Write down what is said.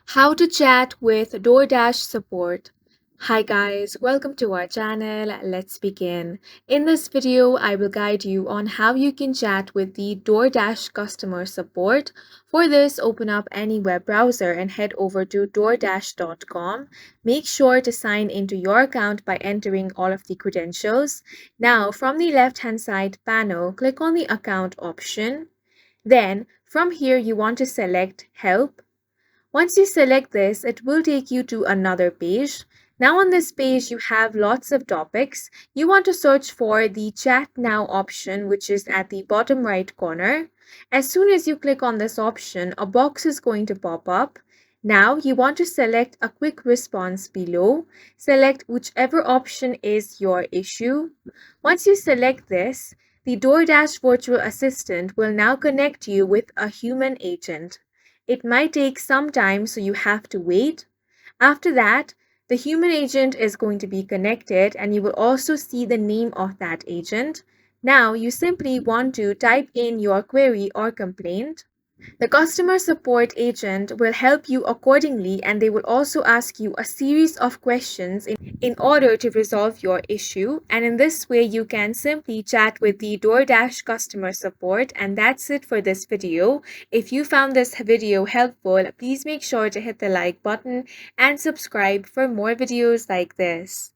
How to chat with DoorDash support. Hi guys, welcome to our channel. Let's begin. In this video, I will guide you on how you can chat with the DoorDash customer support. For this, open up any web browser and head over to doordash.com. Make sure to sign into your account by entering all of the credentials. Now, from the left-hand side panel, click on the account option. Then, from here, you want to select Help. Once you select this, it will take you to another page. Now on this page, you have lots of topics. You want to search for the Chat Now option, which is at the bottom right corner. As soon as you click on this option, a box is going to pop up. Now you want to select a quick response below. Select whichever option is your issue. Once you select this, the DoorDash virtual assistant will now connect you with a human agent. It might take some time, so you have to wait. After that, the human agent is going to be connected and you will also see the name of that agent. Now, you simply want to type in your query or complaint. The customer support agent will help you accordingly and they will also ask you a series of questions in order to resolve your issue. And in this way, you can simply chat with the DoorDash customer support. And that's it for this video. If you found this video helpful, please make sure to hit the like button and subscribe for more videos like this.